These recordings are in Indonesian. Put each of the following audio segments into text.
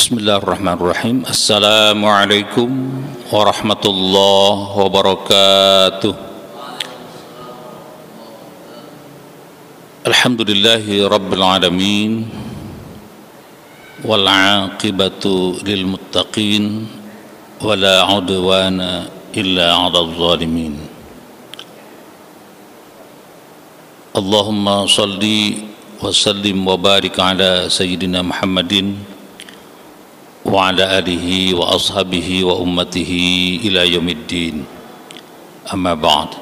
Bismillahirrahmanirrahim. Assalamualaikum warahmatullahi wabarakatuh. Alhamdulillahi rabbil alamin, wal aqibatu lil muttaqin, wala udwana illa 'alal zalimin. Allahumma salli wa sallim wa barik ala sayyidina Muhammadin wa ala alihi wa ashabihi wa ummatihi ila yaumiddin. Amma ba'd.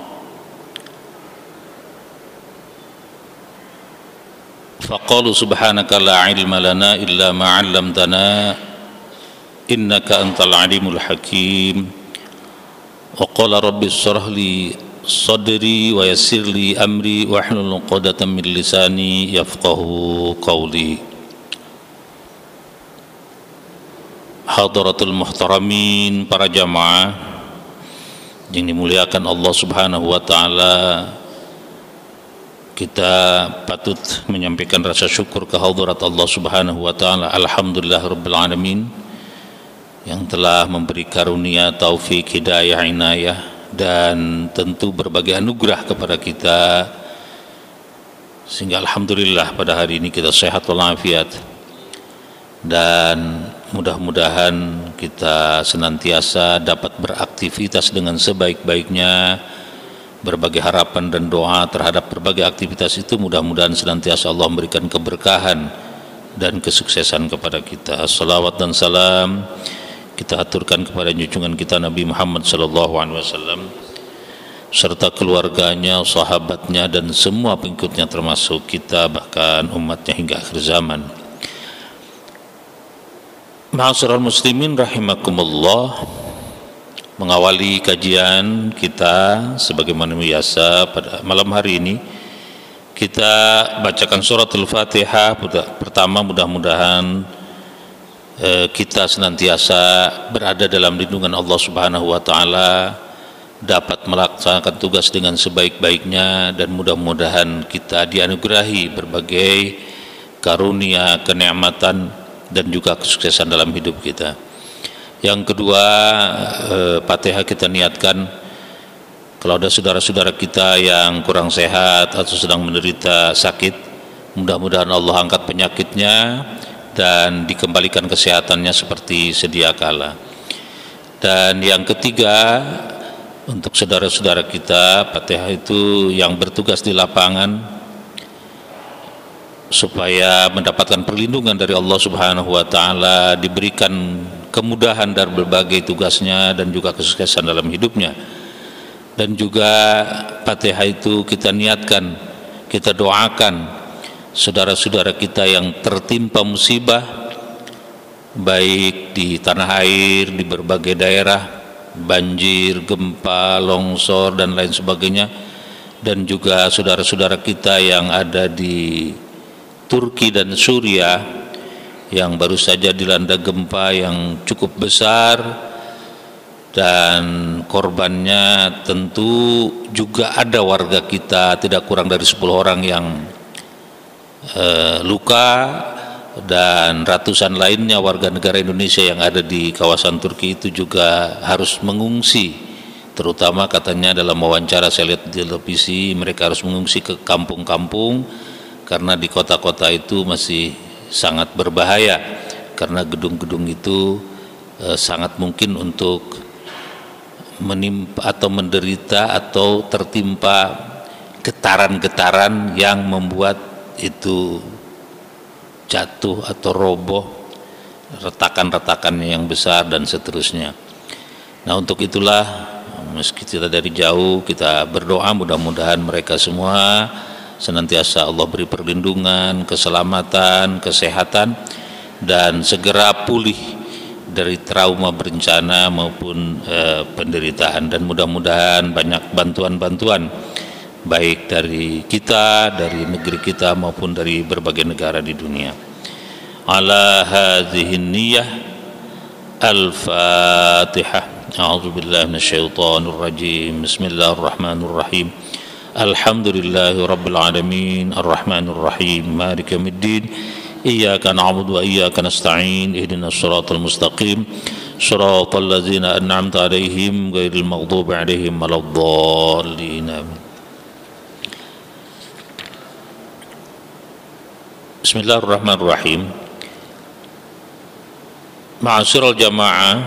Faqalu subhanaka la ilma lana illa ma 'allamtana innaka antal alimul hakim. Wa qala rabbi shrah li sadri wa yassir li amri wa hlul 'uqdatam min lisani yafqahu qawli. Hadaratul muhtaramin, para jamaah yang dimuliakan Allah Subhanahu wa taala, kita patut menyampaikan rasa syukur ke hadirat Allah Subhanahu wa taala. Alhamdulillahirabbil alamin yang telah memberi karunia, taufik, hidayah, inayah dan tentu berbagai anugerah kepada kita, sehingga alhamdulillah pada hari ini kita sehat walafiat, dan mudah-mudahan kita senantiasa dapat beraktivitas dengan sebaik-baiknya. Berbagai harapan dan doa terhadap berbagai aktivitas itu mudah-mudahan senantiasa Allah memberikan keberkahan dan kesuksesan kepada kita. Salawat dan salam kita aturkan kepada junjungan kita Nabi Muhammad SAW serta keluarganya, sahabatnya dan semua pengikutnya, termasuk kita bahkan umatnya hingga akhir zaman. Ma'asyiral muslimin rahimakumullah, mengawali kajian kita sebagaimana biasa pada malam hari ini kita bacakan suratul Fatihah. Pertama, mudah-mudahan kita senantiasa berada dalam lindungan Allah Subhanahu wa taala, dapat melaksanakan tugas dengan sebaik-baiknya, dan mudah-mudahan kita dianugerahi berbagai karunia, kenikmatan dan juga kesuksesan dalam hidup kita. Yang kedua, Fatihah kita niatkan kalau ada saudara-saudara kita yang kurang sehat atau sedang menderita sakit, mudah-mudahan Allah angkat penyakitnya dan dikembalikan kesehatannya seperti sedia kala. Dan yang ketiga, untuk saudara-saudara kita, Fatihah itu yang bertugas di lapangan, supaya mendapatkan perlindungan dari Allah Subhanahu wa taala, diberikan kemudahan dari berbagai tugasnya dan juga kesuksesan dalam hidupnya. Dan juga Fatihah itu kita niatkan, kita doakan saudara-saudara kita yang tertimpa musibah, baik di tanah air, di berbagai daerah, banjir, gempa, longsor dan lain sebagainya, dan juga saudara-saudara kita yang ada di Turki dan Suriah yang baru saja dilanda gempa yang cukup besar, dan korbannya tentu juga ada warga kita tidak kurang dari 10 orang yang luka, dan ratusan lainnya warga negara Indonesia yang ada di kawasan Turki itu juga harus mengungsi. Terutama katanya dalam wawancara saya lihat di televisi, mereka harus mengungsi ke kampung-kampung karena di kota-kota itu masih sangat berbahaya, karena gedung-gedung itu sangat mungkin untuk menimpa atau menderita atau tertimpa getaran-getaran yang membuat itu jatuh atau roboh, retakan-retakannya yang besar dan seterusnya. Nah, untuk itulah meski kita dari jauh kita berdoa mudah-mudahan mereka semua senantiasa Allah beri perlindungan, keselamatan, kesehatan, dan segera pulih dari trauma berencana maupun penderitaan. Dan mudah-mudahan banyak bantuan-bantuan baik dari kita, dari negeri kita maupun dari berbagai negara di dunia. Ala hadhihi niyyah, al-Fatihah. A'udzubillahi minasyaitonir rajim. Bismillahirrahmanirrahim. Alhamdulillahi rabbil alamin, arrahmanir rahim, maliki yaumiddin, iyyaka na'budu wa iyyaka nasta'in ihdinas siratal mustaqim siratal ladzina an'amta 'alaihim ghairil maghdubi 'alaihim waladdallin. Amin. Bismillahirrahmanirrahim. Ma'asyiral jamaah,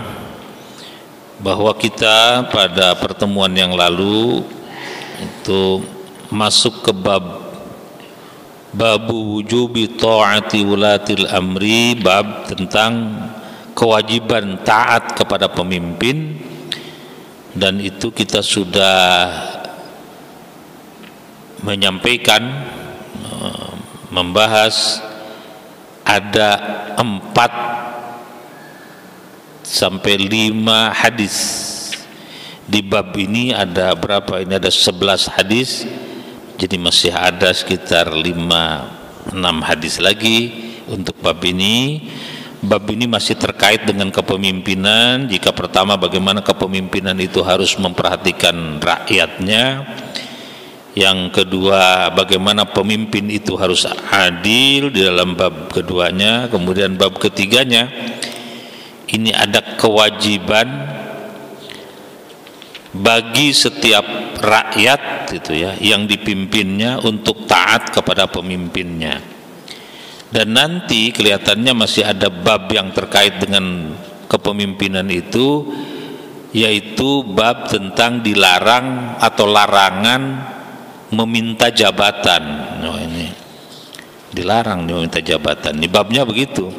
bahwa kita pada pertemuan yang lalu itu masuk ke babu wujubi ta'ati wulatil amri, bab tentang kewajiban taat kepada pemimpin, dan itu kita sudah menyampaikan, membahas ada 4 sampai 5 hadis. Di bab ini ada berapa? Ini ada 11 hadis. Jadi masih ada sekitar 5-6 hadis lagi untuk bab ini. Bab ini masih terkait dengan kepemimpinan. Jika pertama, bagaimana kepemimpinan itu harus memperhatikan rakyatnya. Yang kedua, bagaimana pemimpin itu harus adil di dalam bab keduanya. Kemudian bab ketiganya, ini ada kewajiban bagi setiap rakyat itu ya, yang dipimpinnya untuk taat kepada pemimpinnya. Dan nanti kelihatannya masih ada bab yang terkait dengan kepemimpinan itu, yaitu bab tentang dilarang atau larangan meminta jabatan. Oh, ini dilarang meminta jabatan. Ini babnya begitu.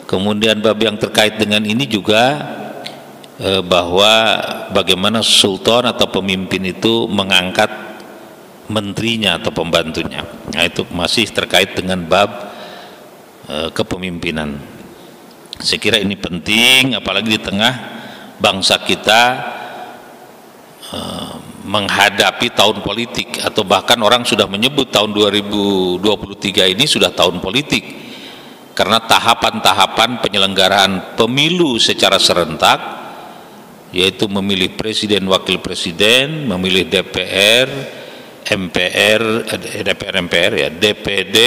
Kemudian bab yang terkait dengan ini juga bahwa bagaimana sultan atau pemimpin itu mengangkat menterinya atau pembantunya. Nah, itu masih terkait dengan bab kepemimpinan. Saya kira ini penting, apalagi di tengah bangsa kita menghadapi tahun politik, atau bahkan orang sudah menyebut tahun 2023 ini sudah tahun politik, karena tahapan-tahapan penyelenggaraan pemilu secara serentak, yaitu memilih presiden, wakil presiden, memilih DPR, MPR, DPR ya, DPD,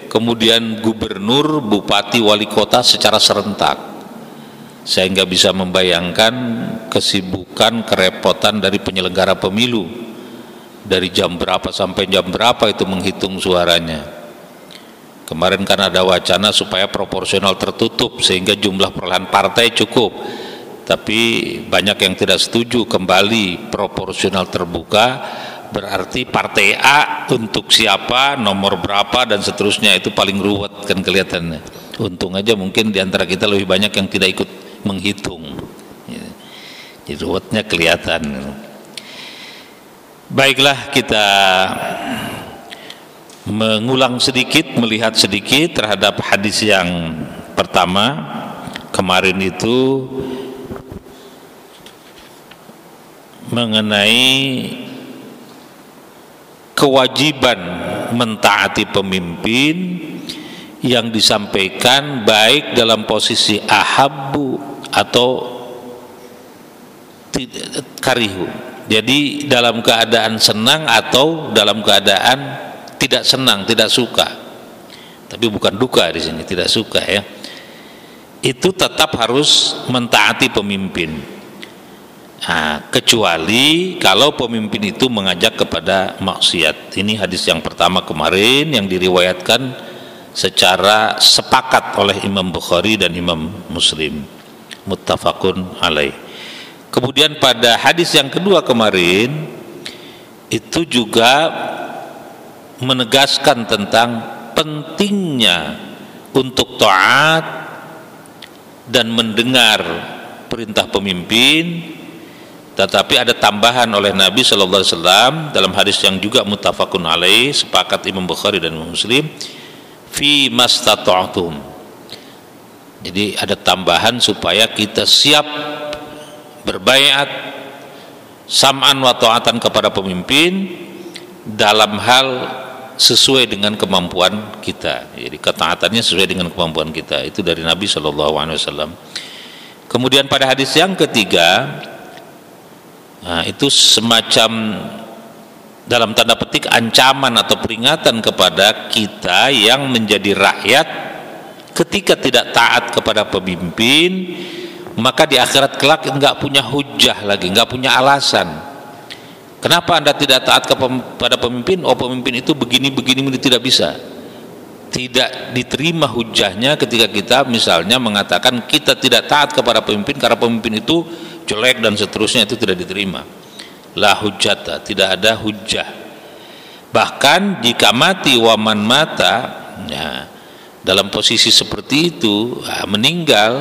kemudian gubernur, bupati, wali kota secara serentak. Saya nggak bisa membayangkan kesibukan, kerepotan dari penyelenggara pemilu, dari jam berapa sampai jam berapa itu menghitung suaranya. Kemarin kan ada wacana supaya proporsional tertutup sehingga jumlah perolehan partai cukup, tapi banyak yang tidak setuju. Kembali proporsional terbuka, berarti partai A untuk siapa, nomor berapa, dan seterusnya. Itu paling ruwet kan kelihatannya. Untung aja mungkin diantara kita lebih banyak yang tidak ikut menghitung, jadi ruwetnya kelihatan. Baiklah, kita mengulang sedikit, melihat sedikit terhadap hadis yang pertama. Kemarin itu mengenai kewajiban mentaati pemimpin yang disampaikan baik dalam posisi ahabbu atau karihu. Jadi dalam keadaan senang atau dalam keadaan tidak senang, tidak suka. Tapi bukan duka di sini, tidak suka ya. Itu tetap harus mentaati pemimpin. Nah, kecuali kalau pemimpin itu mengajak kepada maksiat. Ini hadis yang pertama kemarin yang diriwayatkan secara sepakat oleh Imam Bukhari dan Imam Muslim, muttafaqun alaih. Kemudian pada hadis yang kedua kemarin itu juga menegaskan tentang pentingnya untuk taat dan mendengar perintah pemimpin. Tetapi ada tambahan oleh Nabi Sallallahu Alaihi Wasallam dalam hadis yang juga muttafaqun alaih, sepakat Imam Bukhari dan Imam Muslim, fi mastata'tum. Jadi ada tambahan supaya kita siap berbaiat sam'an wa ta'atan kepada pemimpin dalam hal sesuai dengan kemampuan kita. Jadi ketaatannya sesuai dengan kemampuan kita. Itu dari Nabi Sallallahu Alaihi Wasallam. Kemudian pada hadis yang ketiga, nah, itu semacam dalam tanda petik ancaman atau peringatan kepada kita yang menjadi rakyat ketika tidak taat kepada pemimpin, maka di akhirat kelak enggak punya hujah lagi, enggak punya alasan. Kenapa Anda tidak taat kepada pemimpin? Oh, pemimpin itu begini tidak bisa. Tidak diterima hujahnya ketika kita misalnya mengatakan kita tidak taat kepada pemimpin karena pemimpin itu jelek dan seterusnya, itu tidak diterima. La hujjata, tidak ada hujjah. Bahkan jika mati waman mata, ya, dalam posisi seperti itu meninggal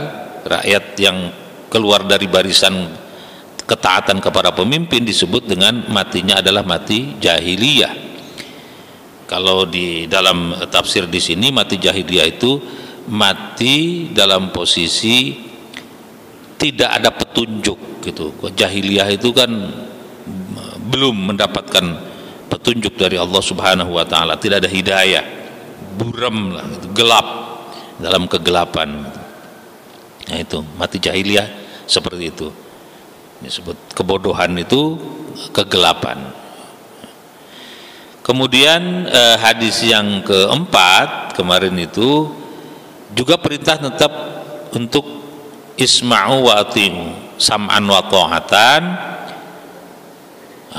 rakyat yang keluar dari barisan ketaatan kepada pemimpin, disebut dengan matinya adalah mati jahiliyah. Kalau di dalam tafsir di sini mati jahiliyah itu mati dalam posisi tidak ada petunjuk gitu. Jahiliyah itu kan belum mendapatkan petunjuk dari Allah Subhanahu wa taala, tidak ada hidayah, buram lah, gitu, gelap, dalam kegelapan. Nah, itu mati jahiliyah seperti itu. Disebut kebodohan itu kegelapan. Kemudian hadis yang keempat kemarin itu juga perintah tetap untuk isma'u wa ati'u, sam'an wa ta'atan,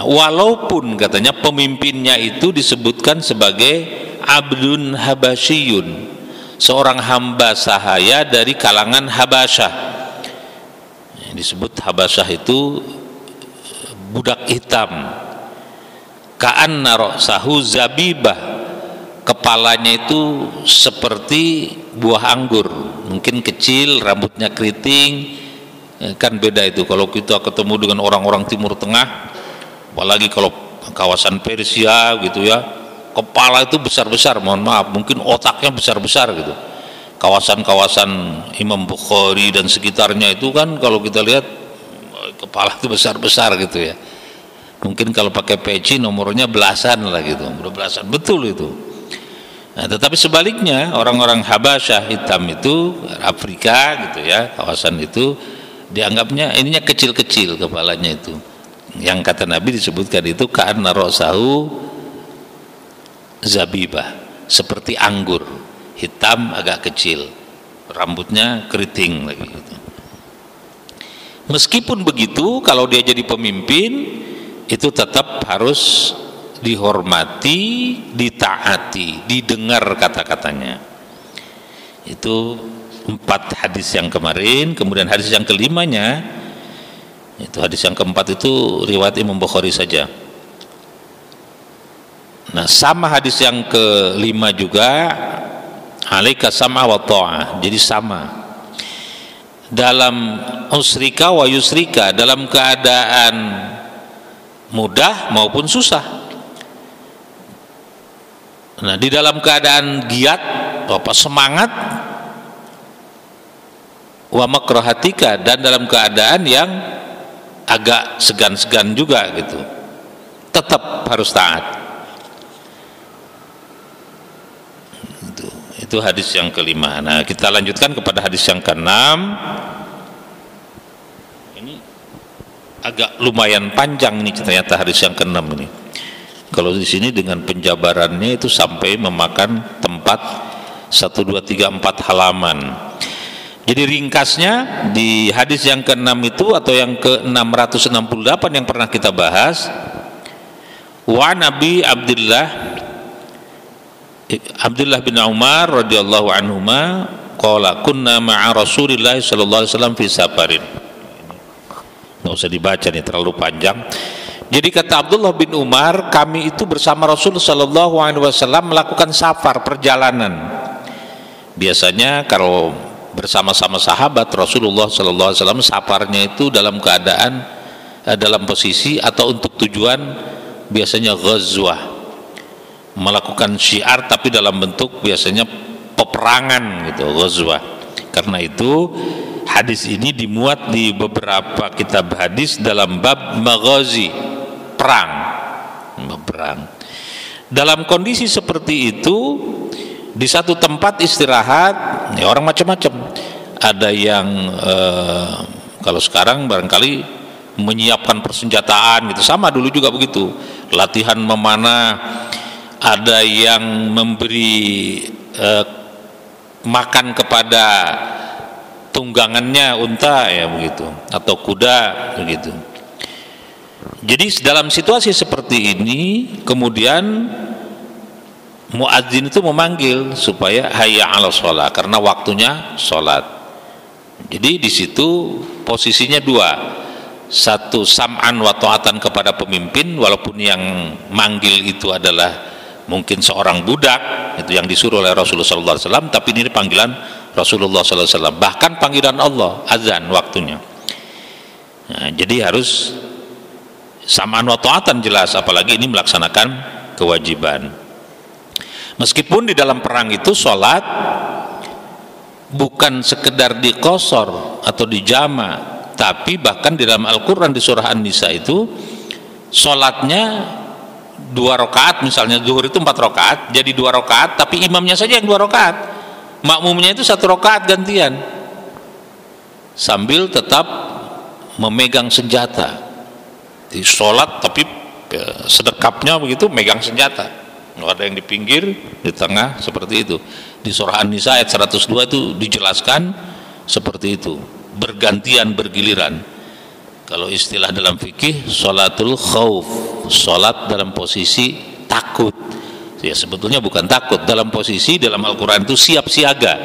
walaupun katanya pemimpinnya itu disebutkan sebagai abdun habasyiyun, seorang hamba sahaya dari kalangan Habasyah. Disebut Habasyah itu budak hitam. Ka'anna ra'sahu zabibah, kepalanya itu seperti buah anggur, mungkin kecil, rambutnya keriting. Kan beda itu kalau kita ketemu dengan orang-orang Timur Tengah, apalagi kalau kawasan Persia gitu ya, kepala itu besar-besar, mohon maaf, mungkin otaknya besar-besar gitu. Kawasan-kawasan Imam Bukhari dan sekitarnya itu kan kalau kita lihat kepala itu besar-besar gitu ya. Mungkin kalau pakai peci nomornya belasan lah gitu, udah belasan, betul itu. Nah, tetapi sebaliknya orang-orang Habasyah hitam itu, Afrika gitu ya, kawasan itu dianggapnya ininya kecil-kecil kepalanya itu. Yang kata Nabi disebutkan itu ka'anna ra'sahu zabibah, seperti anggur, hitam agak kecil, rambutnya keriting lagi gitu. Meskipun begitu, kalau dia jadi pemimpin itu tetap harus dihormati, ditaati, didengar kata-katanya. Itu 4 hadis yang kemarin. Kemudian hadis yang kelimanya, itu hadis yang keempat itu riwayat Imam Bukhari saja. Nah, sama hadis yang kelima juga, alaika sama wa ta'ah, jadi sama. Dalam usrika wa yusrika, dalam keadaan mudah maupun susah. Nah, di dalam keadaan giat, apa semangat, wa makrahatika, dan dalam keadaan yang agak segan-segan juga gitu, tetap harus taat. Itu hadis yang kelima. Nah, kita lanjutkan kepada hadis yang keenam. Ini agak lumayan panjang nih ternyata hadis yang keenam ini. Kalau di sini dengan penjabarannya itu sampai memakan tempat 1, 2, 3, 4 halaman. Jadi ringkasnya di hadis yang keenam itu atau yang ke-668 yang pernah kita bahas, wa Nabi Abdullah bin Umar radhiyallahu anhuma qala kunna ma'a Rasulillah sallallahu alaihi wasallam fi safarin. Nggak usah dibaca nih, terlalu panjang. Jadi kata Abdullah bin Umar, kami itu bersama Rasul sallallahu alaihi wasallam melakukan safar, perjalanan. Biasanya kalau bersama-sama sahabat Rasulullah sallallahu alaihi wasallam safarnya itu dalam keadaan dalam posisi atau untuk tujuan biasanya ghazwah, melakukan syiar tapi dalam bentuk biasanya peperangan gitu, ghazwah. Karena itu hadis ini dimuat di beberapa kitab hadis dalam bab maghazi, perang. Dalam kondisi seperti itu, di satu tempat istirahat, ya orang macam-macam. Ada yang kalau sekarang barangkali menyiapkan persenjataan gitu, sama dulu juga begitu, latihan memanah. Ada yang memberi makan kepada tunggangannya unta ya begitu, atau kuda begitu. Jadi dalam situasi seperti ini kemudian muadzin itu memanggil supaya hayya 'alas shalah, karena waktunya sholat. Jadi di situ posisinya dua, satu sam'an wa ta'atan kepada pemimpin, walaupun yang manggil itu adalah mungkin seorang budak itu yang disuruh oleh Rasulullah SAW, tapi ini panggilan Rasulullah SAW, bahkan panggilan Allah, azan waktunya. Nah, jadi harus sam'an wa ta'atan jelas, apalagi ini melaksanakan kewajiban. Meskipun di dalam perang itu sholat bukan sekedar diqosor atau dijama, tapi bahkan di dalam Al-Quran di surah An-Nisa itu sholatnya 2 rakaat, misalnya zuhur itu 4 rakaat jadi 2 rakaat, tapi imamnya saja yang 2 rakaat, makmumnya itu 1 rakaat gantian, sambil tetap memegang senjata. Di sholat tapi sedekapnya begitu megang senjata, nggak ada yang di pinggir, di tengah, seperti itu. Di surah An-Nisa ayat 102 itu dijelaskan seperti itu, bergantian, bergiliran. Kalau istilah dalam fikih, sholatul khauf, sholat dalam posisi takut. Ya sebetulnya bukan takut, dalam posisi dalam Al-Quran itu siap siaga.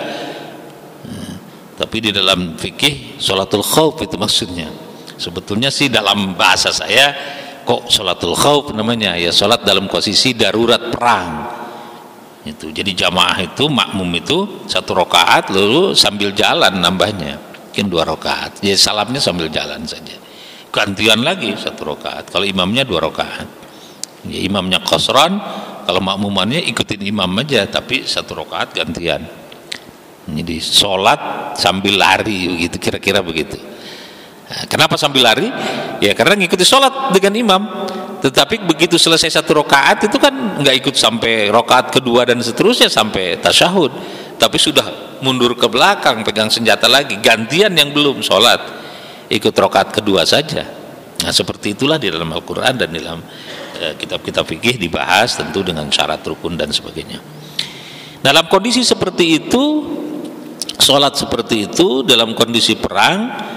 Tapi di dalam fikih sholatul khauf itu maksudnya. Sebetulnya sih dalam bahasa saya kok sholatul khauf namanya, ya sholat dalam posisi darurat perang. Itu jadi jamaah itu, makmum itu 1 rakaat lalu sambil jalan nambahnya mungkin 2 rakaat, jadi salamnya sambil jalan saja, gantian lagi 1 rakaat. Kalau imamnya 2 rakaat ya, imamnya qasran, kalau makmumannya ikutin imam aja tapi 1 rakaat gantian. Jadi sholat sambil lari begitu, kira-kira begitu. Nah, kenapa sambil lari? Ya karena ngikuti sholat dengan imam. Tetapi begitu selesai 1 rakaat itu kan nggak ikut sampai rakaat kedua dan seterusnya sampai tasyahud, tapi sudah mundur ke belakang, pegang senjata lagi, gantian yang belum sholat ikut rakaat kedua saja. Nah seperti itulah di dalam Al-Quran dan di dalam kitab-kitab fikih dibahas tentu dengan syarat rukun dan sebagainya. Dalam kondisi seperti itu, sholat seperti itu dalam kondisi perang,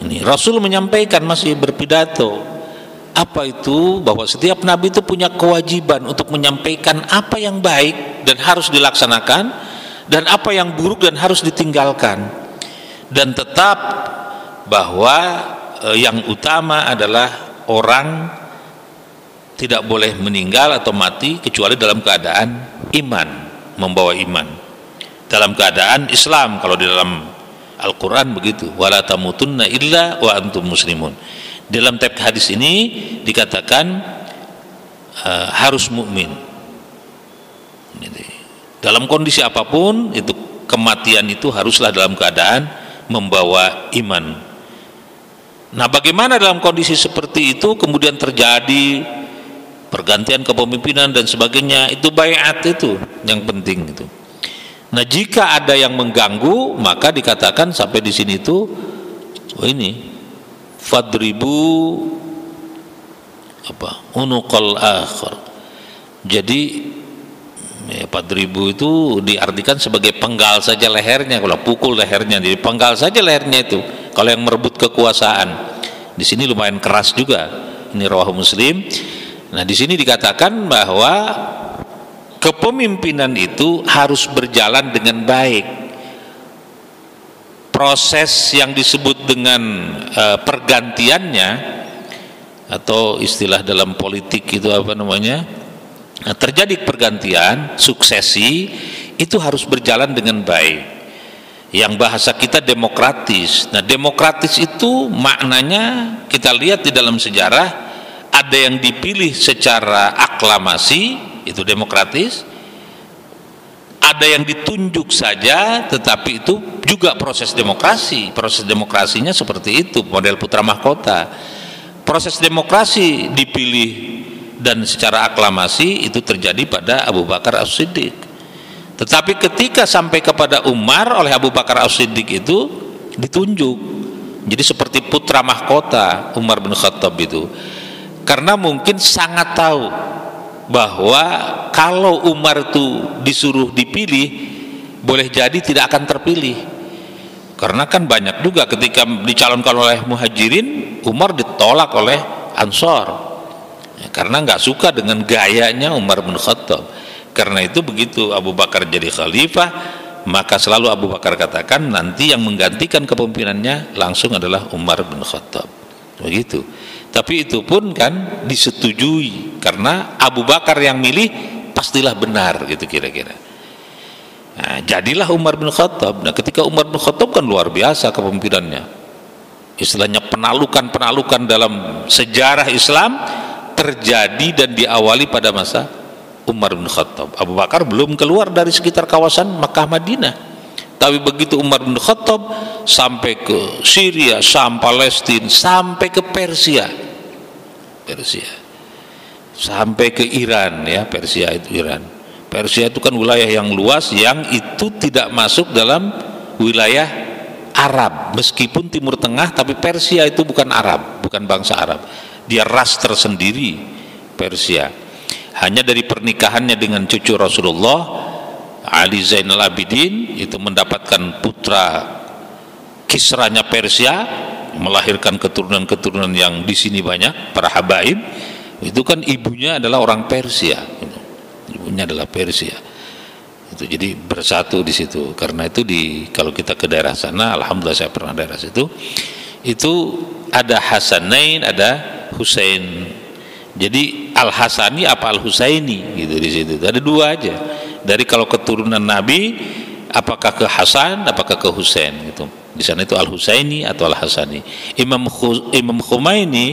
ini Rasul menyampaikan, masih berpidato. Apa itu? Bahwa setiap nabi itu punya kewajiban untuk menyampaikan apa yang baik dan harus dilaksanakan, dan apa yang buruk dan harus ditinggalkan. Dan tetap bahwa yang utama adalah orang tidak boleh meninggal atau mati kecuali dalam keadaan iman, membawa iman, dalam keadaan Islam. Kalau di dalam Al-Quran begitu, wala tamutunna illa wa antum muslimun. Dalam teks hadis ini dikatakan harus mukmin. Dalam kondisi apapun itu, kematian itu haruslah dalam keadaan membawa iman. Nah, bagaimana dalam kondisi seperti itu kemudian terjadi pergantian kepemimpinan dan sebagainya? Itu baiat, itu yang penting itu. Nah, jika ada yang mengganggu, maka dikatakan sampai di sini itu, oh ini fadribu unuqal akhir. Jadi ya, fadribu itu diartikan sebagai penggal saja lehernya, kalau pukul lehernya, jadi penggal saja lehernya itu. Kalau yang merebut kekuasaan, di sini lumayan keras juga. Ini rawahu Muslim. Nah, di sini dikatakan bahwa kepemimpinan itu harus berjalan dengan baik. Proses yang disebut dengan pergantiannya, atau istilah dalam politik itu apa namanya, terjadi pergantian, suksesi, itu harus berjalan dengan baik. Yang bahasa kita demokratis. Nah, demokratis itu maknanya kita lihat di dalam sejarah, ada yang dipilih secara aklamasi, itu demokratis. Ada yang ditunjuk saja, tetapi itu juga proses demokrasi. Proses demokrasinya seperti itu, model putra mahkota. Proses demokrasi dipilih dan secara aklamasi itu terjadi pada Abu Bakar As-Siddiq. Tetapi ketika sampai kepada Umar oleh Abu Bakar As-Siddiq itu ditunjuk. Jadi seperti putra mahkota Umar bin Khattab itu. Karena mungkin sangat tahu bahwa kalau Umar itu disuruh dipilih, boleh jadi tidak akan terpilih. Karena kan banyak juga ketika dicalonkan oleh Muhajirin, Umar ditolak oleh Ansor, ya, karena nggak suka dengan gayanya Umar bin Khattab. Karena itu begitu Abu Bakar jadi khalifah, maka selalu Abu Bakar katakan nanti yang menggantikan kepemimpinannya langsung adalah Umar bin Khattab, begitu. Tapi itu pun kan disetujui karena Abu Bakar yang milih pastilah benar, gitu kira-kira. Nah, jadilah Umar bin Khattab. Nah, ketika Umar bin Khattab kan luar biasa kepemimpinannya, istilahnya penalukan dalam sejarah Islam terjadi dan diawali pada masa Umar bin Khattab. Abu Bakar belum keluar dari sekitar kawasan Makkah Madinah, tapi begitu Umar bin Khattab sampai ke Syria, Syam, Palestina, sampai ke Persia, sampai ke Iran, ya, Persia itu Iran. Persia itu kan wilayah yang luas yang itu tidak masuk dalam wilayah Arab, meskipun Timur Tengah, tapi Persia itu bukan Arab, bukan bangsa Arab, dia ras tersendiri Persia. Hanya dari pernikahannya dengan cucu Rasulullah Ali Zainal Abidin itu mendapatkan putra Kisranya Persia, melahirkan keturunan-keturunan yang di sini banyak, para habaib. Itu kan ibunya adalah orang Persia, ibunya adalah Persia. Itu jadi bersatu di situ. Karena itu kalau kita ke daerah sana, alhamdulillah saya pernah daerah situ, itu ada Hasanain, ada Husain. Jadi Al Hasani apa Al Husaini gitu di situ. Ada dua aja. Dari kalau keturunan Nabi, apakah ke Hasan, apakah ke Husain gitu. Di sana itu Al Husaini atau Al Hasani. Imam Khomeini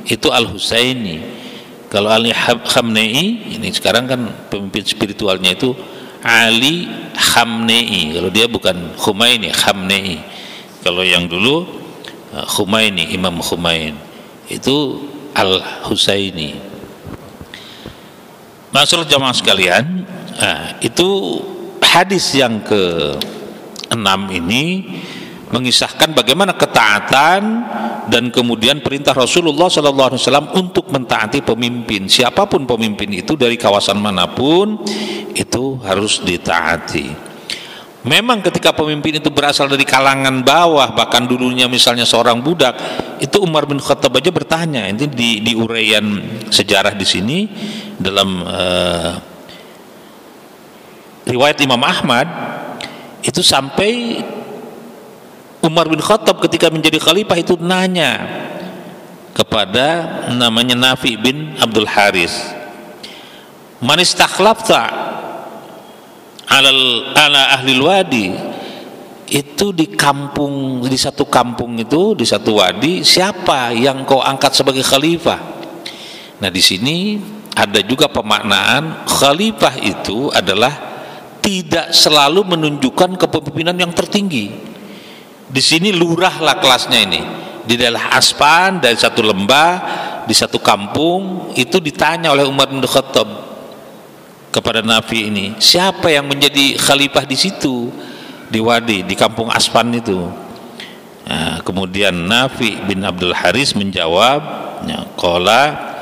itu Al Husaini. Kalau Ali Khamenei ini sekarang kan pemimpin spiritualnya itu Ali Khamenei. Kalau dia bukan Khomeini, Khamenei. Kalau yang dulu Khomeini, Imam Khomeini itu Al Husaini. Masalah jamaah sekalian, itu hadis yang ke-6 ini mengisahkan bagaimana ketaatan dan kemudian perintah Rasulullah SAW untuk mentaati pemimpin, siapapun pemimpin itu dari kawasan manapun itu harus ditaati. Memang ketika pemimpin itu berasal dari kalangan bawah, bahkan dulunya misalnya seorang budak, itu Umar bin Khattab aja bertanya. Ini di uraian sejarah di sini dalam riwayat Imam Ahmad itu sampai Umar bin Khattab ketika menjadi khalifah itu nanya kepada namanya Nafi bin Abdul Haris, man istakhlafta ala ahlil wadi, itu di kampung, di satu kampung itu, di satu wadi, siapa yang kau angkat sebagai khalifah? Nah, di sini ada juga pemaknaan khalifah itu adalah tidak selalu menunjukkan kepemimpinan yang tertinggi. Di sini lurahlah kelasnya ini. Di daerah Aspan, dari satu lembah, di satu kampung, itu ditanya oleh Umar bin Khattab kepada Nafi ini, siapa yang menjadi khalifah di situ, di wadi, di kampung Aspan itu. Nah, kemudian Nafi bin Abdul Haris menjawab, qala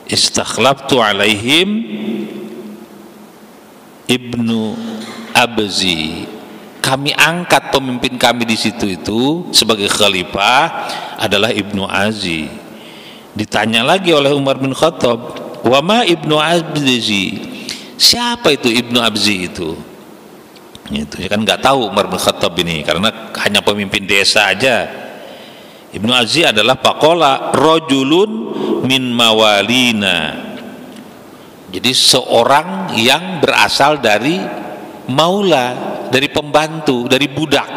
istakhlaftu alaihim Ibnu Abzi, kami angkat pemimpin kami di situ itu sebagai khalifah adalah Ibnu Azi. Ditanya lagi oleh Umar bin Khattab, wa ma Ibnu Abzi, siapa itu Ibnu Abzi itu? Itu ya kan nggak tahu Umar bin Khattab ini karena hanya pemimpin desa aja. Ibnu Abzi adalah faqala rajulun min mawalina, jadi seorang yang berasal dari maula, dari pembantu, dari budak.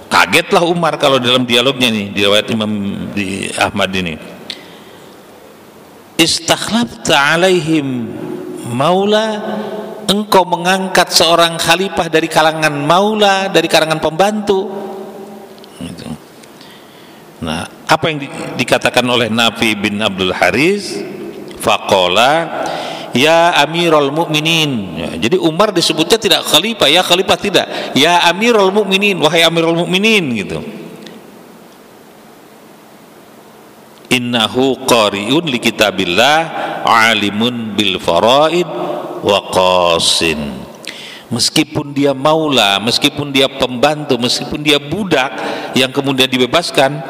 Kagetlah Umar kalau dalam dialognya nih, di riwayat Imam di Ahmad ini, istakhlafta alaihim maula, engkau mengangkat seorang khalifah dari kalangan maula, dari kalangan pembantu. Nah, apa yang dikatakan oleh Nafi bin Abdul Haris? Faqala ya Amirul Mukminin. Ya, jadi Umar disebutnya tidak khalifah, ya khalifah tidak, ya Amirul Mukminin, wahai Amirul Mukminin gitu. Innahu qari'un li kitabillah alimun bil faraid wa qasin. Meskipun dia maula, meskipun dia pembantu, meskipun dia budak yang kemudian dibebaskan,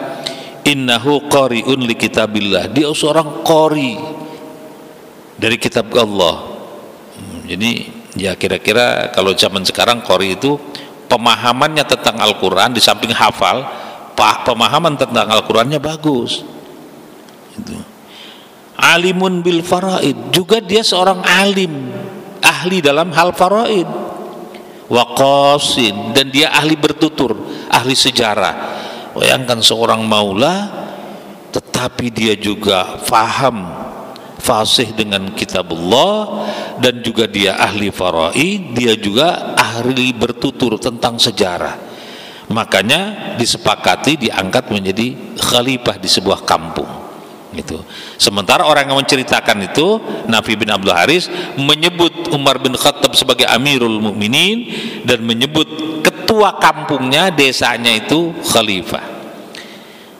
innahu qari'un li kitabillah, dia seorang qari dari kitab Allah. Jadi ya kira-kira kalau zaman sekarang qari itu pemahamannya tentang Al-Quran, di samping hafal, pemahaman tentang Al-Qurannya bagus. Itu. Alimun bil faraid, juga dia seorang alim, ahli dalam hal faraid. Waqasin, dan dia ahli bertutur, ahli sejarah. Bayangkan seorang maula tetapi dia juga faham, fasih dengan kitabullah, dan juga dia ahli faraid, dia juga ahli bertutur tentang sejarah. Makanya disepakati diangkat menjadi khalifah di sebuah kampung. Gitu. Sementara orang yang menceritakan itu, Nafi bin Abdul Haris, menyebut Umar bin Khattab sebagai Amirul Mukminin dan menyebut ketua kampungnya, desanya itu khalifah.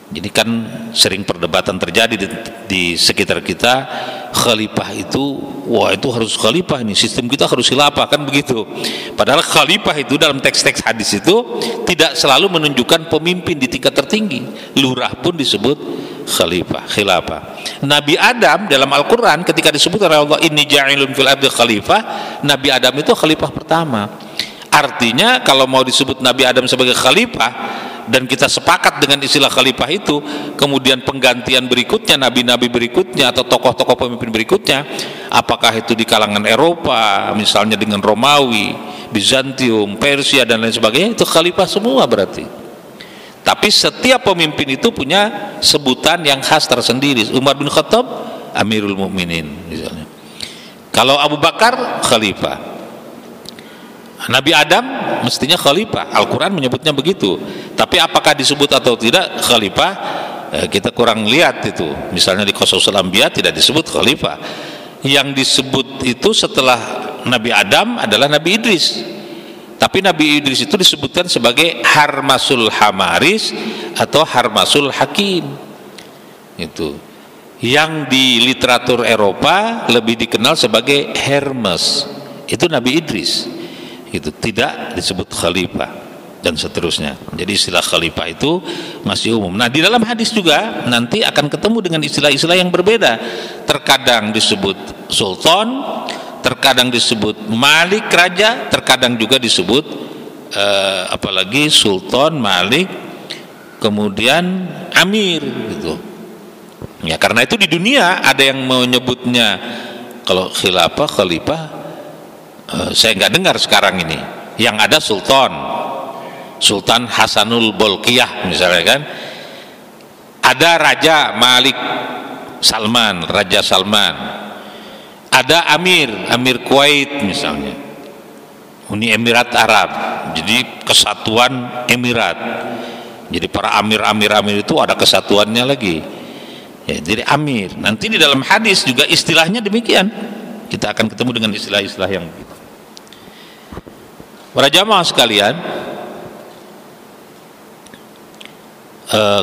Jadi kan sering perdebatan terjadi di sekitar kita, khalifah itu, wah itu harus khalifah, nih sistem kita harus khilafah, kan begitu. Padahal khalifah itu dalam teks-teks hadis itu tidak selalu menunjukkan pemimpin di tingkat tertinggi. Lurah pun disebut khalifah, khilafah. Nabi Adam dalam Al-Quran ketika disebut oleh Allah, inni ja'ilun fil ardi khalifah, Nabi Adam itu khalifah pertama. Artinya kalau mau disebut Nabi Adam sebagai khalifah dan kita sepakat dengan istilah khalifah itu, kemudian penggantian berikutnya, nabi-nabi berikutnya atau tokoh-tokoh pemimpin berikutnya, apakah itu di kalangan Eropa misalnya dengan Romawi, Bizantium, Persia dan lain sebagainya, itu khalifah semua berarti. Tapi setiap pemimpin itu punya sebutan yang khas tersendiri. Umar bin Khattab Amirul Mukminin misalnya. Kalau Abu Bakar khalifah. Nabi Adam mestinya khalifah. Al-Quran menyebutnya begitu. Tapi apakah disebut atau tidak khalifah, kita kurang lihat itu. Misalnya di Qasasul Anbiya tidak disebut khalifah. Yang disebut itu setelah Nabi Adam adalah Nabi Idris. Tapi Nabi Idris itu disebutkan sebagai Harmasul Hamaris atau Harmasul Hakim. Itu. Yang di literatur Eropa lebih dikenal sebagai Hermes. Itu Nabi Idris. Itu tidak disebut khalifah dan seterusnya. Jadi istilah khalifah itu masih umum. Nah, di dalam hadis juga nanti akan ketemu dengan istilah-istilah yang berbeda. Terkadang disebut sultan, terkadang disebut malik, raja, terkadang juga disebut apalagi sultan, malik, kemudian amir gitu. Ya, karena itu di dunia ada yang menyebutnya kalau khilafah, khalifah, saya nggak dengar sekarang ini. Yang ada Sultan Hasanul Bolkiah misalnya kan. Ada Raja Malik Salman, Raja Salman. Ada Amir Kuwait misalnya, Uni Emirat Arab. Jadi kesatuan Emirat. Jadi para amir itu ada kesatuannya lagi. Ya, jadi Amir. Nanti di dalam hadis juga istilahnya demikian. Kita akan ketemu dengan istilah-istilah yang begitu. Para jamaah sekalian,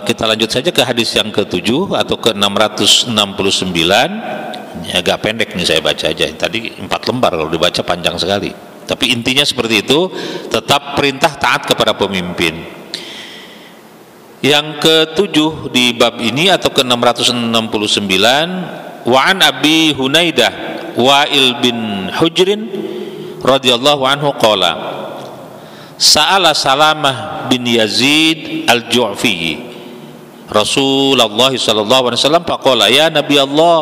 kita lanjut saja ke hadis yang ke-7 atau ke-669. Ini agak pendek nih saya baca aja. Tadi 4 lembar, kalau dibaca panjang sekali. Tapi intinya seperti itu, tetap perintah taat kepada pemimpin. Yang ke-7 di bab ini atau ke-669, wa'an Abi Hunaidah Wa'il bin Hujrin radhiyallahu anhu qala sa'ala Salamah bin Yazid al-Ju'fi Rasulullah sallallahu alaihi wasallam faqala ya Nabi Allah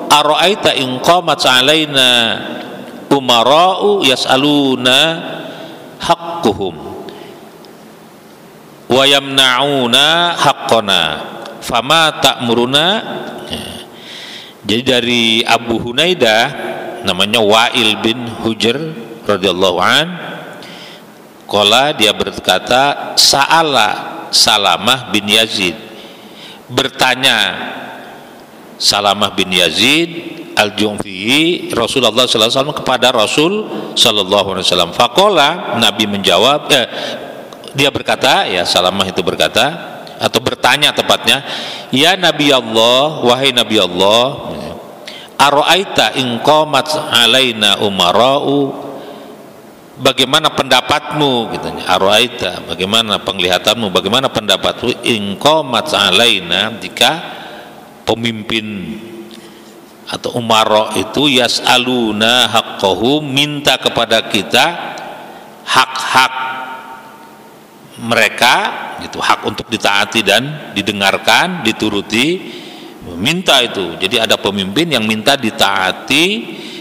ara'aita in qamat 'alaina umara'u yas'aluna haqquhum wa yamna'una haqqana fama ta'muruna. Jadi dari Abu Hunaidah namanya Wa'il bin Hujr radhiyallahu an, qala dia berkata sa'ala Salamah bin Yazid, bertanya Salamah bin Yazid al-Ju'fi Rasulullah sallallahu alaihi wasallam kepada Rasul sallallahu alaihi wasallam. Faqala, Nabi menjawab, dia berkata, ya Salamah itu berkata atau bertanya tepatnya, ya Nabi Allah, wahai Nabi Allah, ara'aita in qamat alaina umara'u bagaimana pendapatmu, katanya, araita, bagaimana penglihatanmu, bagaimana pendapatmu, in qamat alaina, jika pemimpin atau umara itu yas'aluna haqqahum, minta kepada kita hak-hak mereka, gitu, hak untuk ditaati dan didengarkan, dituruti, minta itu. Jadi ada pemimpin yang minta ditaati,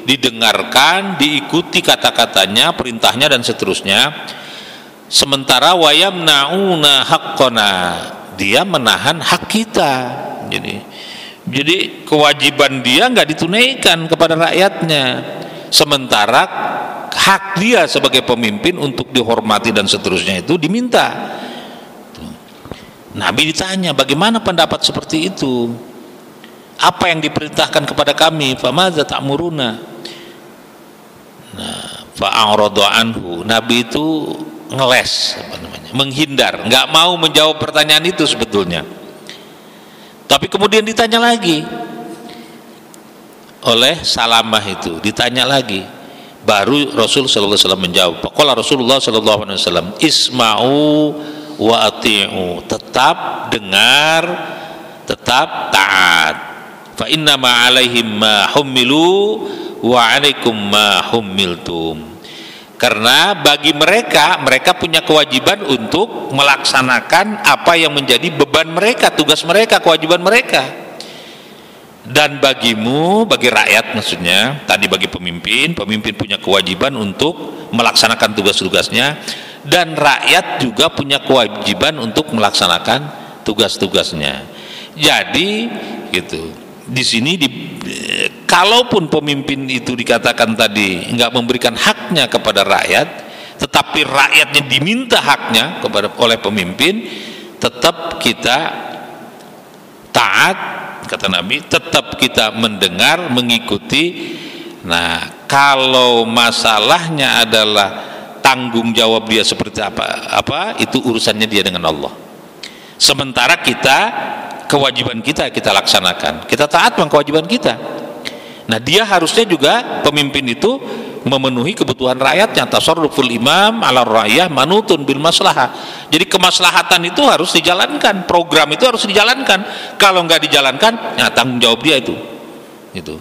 didengarkan, diikuti kata-katanya, perintahnya dan seterusnya. Sementara wayamnauna haqqana, dia menahan hak kita. Jadi kewajiban dia nggak ditunaikan kepada rakyatnya, sementara hak dia sebagai pemimpin untuk dihormati dan seterusnya itu diminta. Nabi ditanya, bagaimana pendapat seperti itu? Apa yang diperintahkan kepada kami? Famadza ta'muruna? Nah, fa'arada anhu. Nabi itu ngeles, menghindar, nggak mau menjawab pertanyaan itu sebetulnya. Tapi kemudian ditanya lagi oleh Salamah itu, ditanya lagi, baru Rasul sallallahu alaihi wasallam menjawab. Qala Rasulullah sallallahu alaihi wasallam, isma'u wa ati'u, tetap dengar, tetap taat. Fa inna ma 'alaihim ma hummilu wa 'alaikum ma hummiltum. Karena bagi mereka punya kewajiban untuk melaksanakan apa yang menjadi beban mereka, tugas mereka, kewajiban mereka. Dan bagimu, bagi rakyat maksudnya, tadi bagi pemimpin punya kewajiban untuk melaksanakan tugas-tugasnya, dan rakyat juga punya kewajiban untuk melaksanakan tugas-tugasnya. Jadi gitu, di sini kalaupun pemimpin itu dikatakan tadi nggak memberikan haknya kepada rakyat, tetapi rakyatnya diminta haknya oleh pemimpin, tetap kita taat, kata Nabi, tetap kita mendengar, mengikuti. Nah, kalau masalahnya adalah tanggung jawab dia seperti apa, itu urusannya dia dengan Allah. Sementara kita, kewajiban kita laksanakan, kita taat dengan kewajiban kita. Nah, dia harusnya juga, pemimpin itu memenuhi kebutuhan rakyatnya. Tasarruful imam ala ra'iyah manutun bil maslahah. Jadi kemaslahatan itu harus dijalankan, program itu harus dijalankan. Kalau nggak dijalankan, ya tanggung jawab dia itu. Gitu.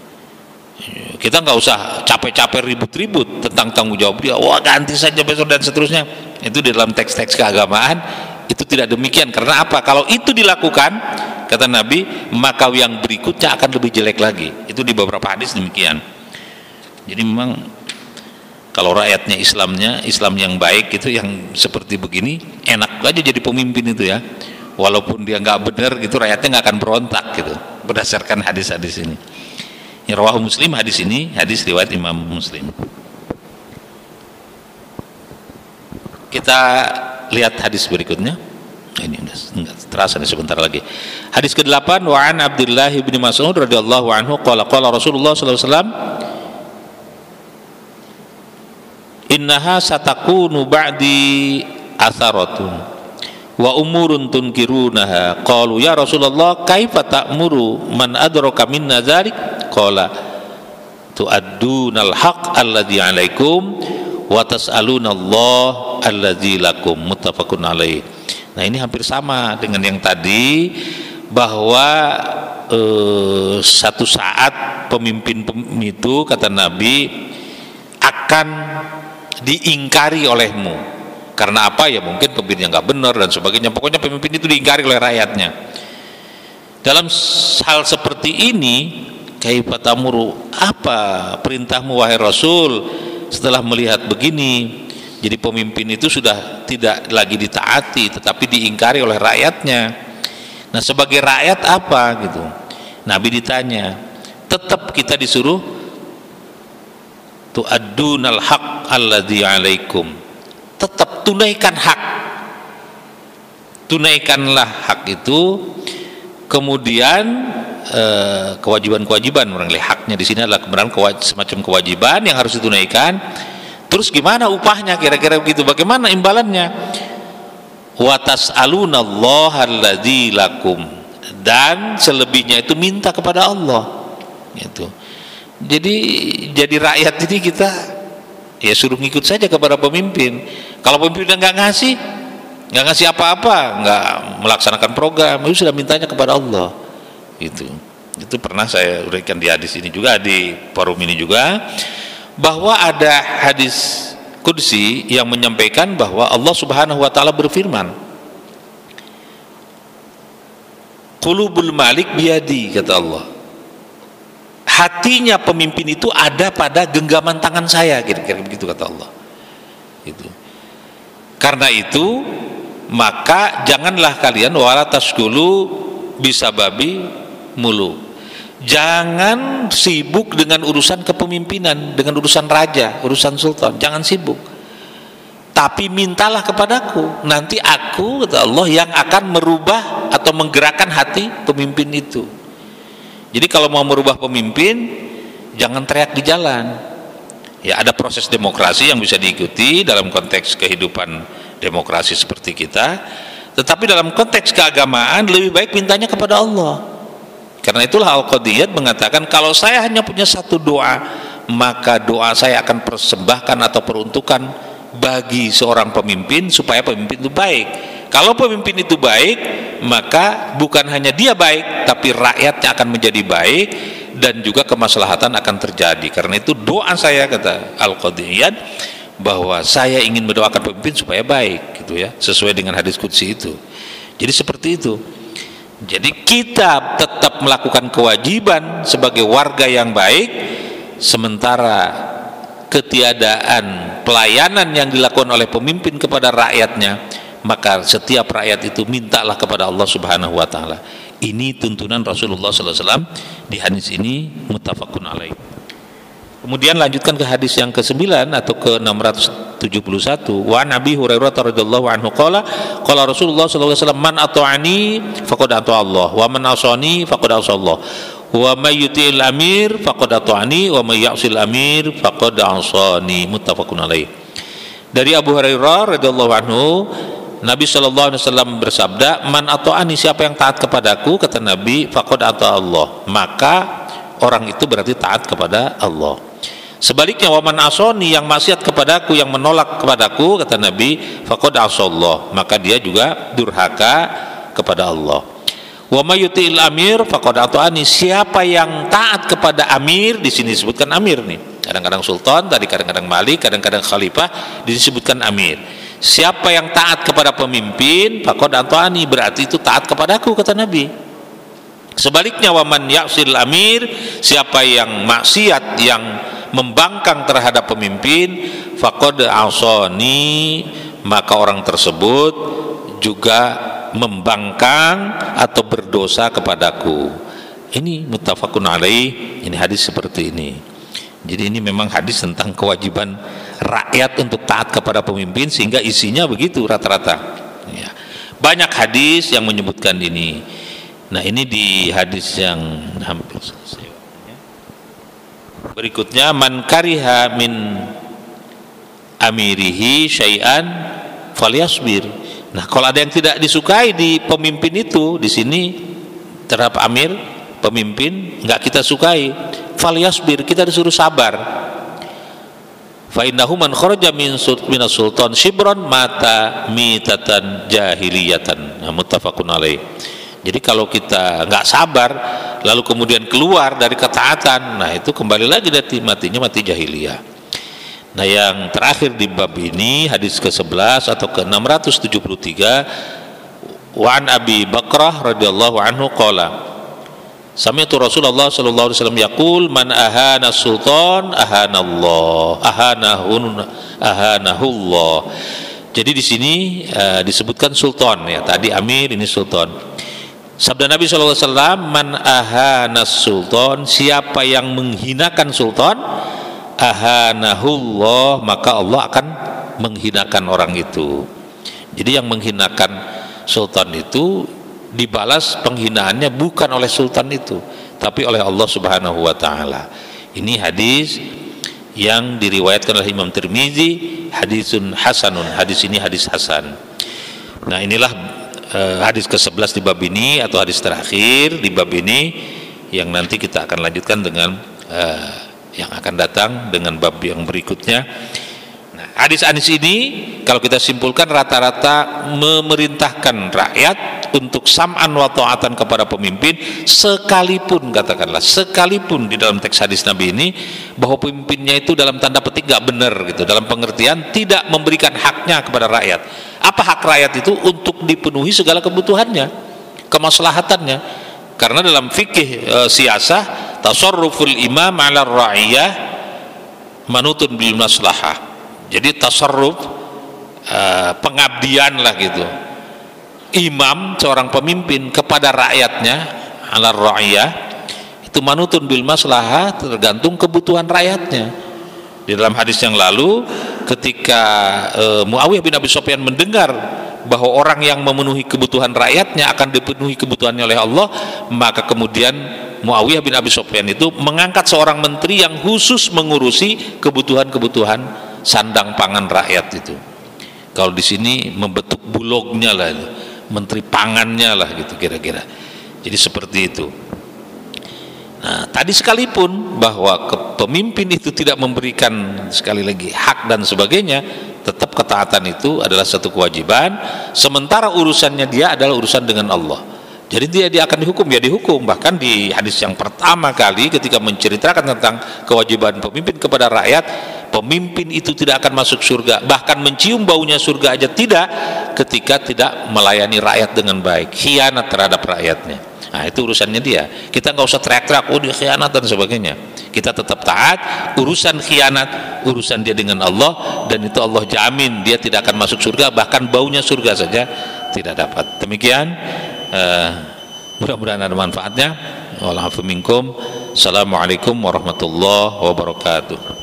Kita nggak usah capek-capek ribut-ribut tentang tanggung jawab dia. Wah, ganti saja besok dan seterusnya. Itu di dalam teks-teks keagamaan itu tidak demikian. Karena apa? Kalau itu dilakukan, kata Nabi, maka yang berikutnya akan lebih jelek lagi. Itu di beberapa hadis demikian. Jadi memang kalau rakyatnya Islam yang baik itu, yang seperti begini, enak aja jadi pemimpin itu ya. Walaupun dia nggak benar gitu, rakyatnya nggak akan berontak gitu. Berdasarkan hadis-hadis ini. Ya, rawahu Muslim, hadis ini hadis riwayat Imam Muslim. Kita lihat hadis berikutnya. Ini enggak terasa nih, sebentar lagi. Hadis ke-8, wa an Abdullah bin Mas'ud radhiyallahu anhu qala Rasulullah sallallahu alaihi wasallam, innaha satakunu ba'di atharatun wa umurun tunkirunaha. Qalu ya Rasulullah kaifa ta'muru man adraka minna dzalik? Qala tu'addunal haqq alladzi 'alaikum wa tas'alunallah alladzi lakum. Muttafaqun alaih. Nah, ini hampir sama dengan yang tadi, bahwa satu saat pemimpin itu, kata Nabi, akan diingkari olehmu. Karena apa? Ya mungkin pemimpinnya nggak benar dan sebagainya. Pokoknya pemimpin itu diingkari oleh rakyatnya. Dalam hal seperti ini, kaifa tamuru, apa perintahmu wahai Rasul setelah melihat begini? Jadi pemimpin itu sudah tidak lagi ditaati, tetapi diingkari oleh rakyatnya. Nah, sebagai rakyat apa gitu? Nabi ditanya, tetap kita disuruh tu'addunal haqq alladzi 'alaikum. Tetap tunaikan hak. Tunaikanlah hak itu. Kemudian kewajiban-kewajiban, barangkali haknya di sini adalah semacam kewajiban yang harus ditunaikan. Terus gimana upahnya, kira-kira begitu? Bagaimana imbalannya? Wa tas'alunallaha alladzi lakum, dan selebihnya itu minta kepada Allah. Gitu. Jadi rakyat ini kita ya suruh ngikut saja kepada pemimpin. Kalau pemimpinnya nggak ngasih apa-apa, nggak melaksanakan program, itu sudah mintanya kepada Allah. Itu pernah saya uraikan di hadis ini juga, di forum ini juga, bahwa ada hadis qudsi yang menyampaikan bahwa Allah Subhanahu wa taala berfirman, qulubul malik biyadi, kata Allah, hatinya pemimpin itu ada pada genggaman tangan saya, kira-kira begitu kata Allah. Karena itu maka janganlah kalian wala tasgulu bisababi mulu, jangan sibuk dengan urusan kepemimpinan, dengan urusan raja, urusan sultan, jangan sibuk, tapi mintalah kepadaku, nanti aku, kata Allah, yang akan merubah atau menggerakkan hati pemimpin itu. Jadi kalau mau merubah pemimpin, jangan teriak di jalan. Ya, ada proses demokrasi yang bisa diikuti dalam konteks kehidupan demokrasi seperti kita, tetapi dalam konteks keagamaan lebih baik mintanya kepada Allah. Karena itulah Al-Qadiyat mengatakan, kalau saya hanya punya satu doa, maka doa saya akan persembahkan atau peruntukan bagi seorang pemimpin supaya pemimpin itu baik. Kalau pemimpin itu baik, maka bukan hanya dia baik, tapi rakyatnya akan menjadi baik dan juga kemaslahatan akan terjadi. Karena itu doa saya, kata Al-Qadiyat, bahwa saya ingin mendoakan pemimpin supaya baik, gitu ya, sesuai dengan hadis qudsi itu. Jadi seperti itu. Jadi kita tetap melakukan kewajiban sebagai warga yang baik, sementara ketiadaan pelayanan yang dilakukan oleh pemimpin kepada rakyatnya, maka setiap rakyat itu mintalah kepada Allah Subhanahu wa taala. Ini tuntunan Rasulullah sallallahu alaihi wasallam di hadis ini, muttafaqun alaih. Kemudian lanjutkan ke hadis yang ke-9 atau ke-671. Wa Nabi Hurairah radhiyallahu anhu qala Rasulullah sallallahu alaihi wasallam, man ata'ani faqad ata'a Allah wa man asani faqad asa Allah wa may yuti'il amir faqad ata'ani wa may ya'sil amir faqad asani, muttafaqun alaih. Dari Abu Hurairah radhiyallahu anhu, Nabi sallallahu alaihi wasallam bersabda, man ata'ani, siapa yang taat kepadaku, kata Nabi, faqad ata'a Allah, maka orang itu berarti taat kepada Allah. Sebaliknya, waman asoni, yang maksiat kepadaku, yang menolak kepadaku, kata Nabi, faqad asallah, maka dia juga durhaka kepada Allah. Wa may yuti'il amir faqad ata'ani, siapa yang taat kepada amir, di sini disebutkan amir nih. Kadang-kadang sultan, tadi kadang-kadang malik, kadang-kadang khalifah, disebutkan amir. Siapa yang taat kepada pemimpin, faqad ata'ani, berarti itu taat kepadaku, kata Nabi. Sebaliknya, waman ya'sil amir, siapa yang maksiat, yang membangkang terhadap pemimpin, faqad asani, maka orang tersebut juga membangkang atau berdosa kepadaku. Ini muttafaqun alaih, ini hadis seperti ini. Jadi ini memang hadis tentang kewajiban rakyat untuk taat kepada pemimpin, sehingga isinya begitu rata-rata ya. Banyak hadis yang menyebutkan ini. Nah, ini di hadis yang hampir selesai. Berikutnya, man kariha min amirihi syai'an falyasbir. Nah, kalau ada yang tidak disukai di pemimpin itu, di sini terhadap amir, pemimpin, enggak kita sukai, falyasbir, kita disuruh sabar. Fa innahu man kharaja minas sultan shibran mata mitatan jahiliyatan. Nah, muttafaqun alaih. Jadi kalau kita nggak sabar lalu kemudian keluar dari ketaatan, nah itu kembali lagi matinya mati jahiliyah. Nah, yang terakhir di bab ini hadis ke-11 atau ke-673, wa an Abi Bakrah radhiyallahu anhu qala sami'tu Rasulullah sallallahu alaihi wasallam yaqul man ahana sultan ahanallah ahanahullah. Jadi di sini disebutkan sultan ya, tadi amir, ini sultan. Sabda Nabi SAW, man ahanas sultan, siapa yang menghinakan sultan, ahanahullah, maka Allah akan menghinakan orang itu. Jadi yang menghinakan sultan itu dibalas penghinaannya bukan oleh sultan itu, tapi oleh Allah Subhanahu wa taala. Ini hadis yang diriwayatkan oleh Imam Tirmizi, hadisun hasanun, hadis ini hadis hasan. Nah, inilah hadis ke-11 di bab ini, atau hadis terakhir di bab ini, yang nanti kita akan lanjutkan dengan yang akan datang dengan bab yang berikutnya, hadis-hadis ini kalau kita simpulkan rata-rata memerintahkan rakyat untuk sam'an wa ta'atan kepada pemimpin, sekalipun katakanlah sekalipun di dalam teks hadis Nabi ini bahwa pemimpinnya itu dalam tanda petik gak benar gitu, dalam pengertian tidak memberikan haknya kepada rakyat. Apa hak rakyat itu? Untuk dipenuhi segala kebutuhannya, kemaslahatannya. Karena dalam fikih siasah, tasarruful imam 'ala ra'iyah manutun bil maslahah. Jadi tasarruf pengabdian lah gitu, imam seorang pemimpin kepada rakyatnya, 'ala ra'iyah, itu manutun bil maslahah, tergantung kebutuhan rakyatnya. Di dalam hadis yang lalu ketika Muawiyah bin Abi Sufyan mendengar bahwa orang yang memenuhi kebutuhan rakyatnya akan dipenuhi kebutuhannya oleh Allah, maka kemudian Muawiyah bin Abi Sufyan itu mengangkat seorang menteri yang khusus mengurusi kebutuhan-kebutuhan sandang pangan rakyat itu. Kalau di sini membentuk bulognya lah, menteri pangannya lah gitu kira-kira. Jadi seperti itu. Nah, tadi sekalipun bahwa pemimpin itu tidak memberikan sekali lagi hak dan sebagainya, tetap ketaatan itu adalah satu kewajiban, sementara urusannya dia adalah urusan dengan Allah. Jadi dia akan dihukum, ya dihukum. Bahkan di hadis yang pertama kali ketika menceritakan tentang kewajiban pemimpin kepada rakyat, pemimpin itu tidak akan masuk surga, bahkan mencium baunya surga aja tidak, ketika tidak melayani rakyat dengan baik, khianat terhadap rakyatnya. Nah, itu urusannya dia. Kita nggak usah teriak-teriak, oh dia khianat dan sebagainya. Kita tetap taat. Urusan khianat, urusan dia dengan Allah, dan itu Allah jamin dia tidak akan masuk surga, bahkan baunya surga saja tidak dapat. Demikian, mudah-mudahan ada manfaatnya. Wa'alaikum. Assalamualaikum warahmatullahi wabarakatuh.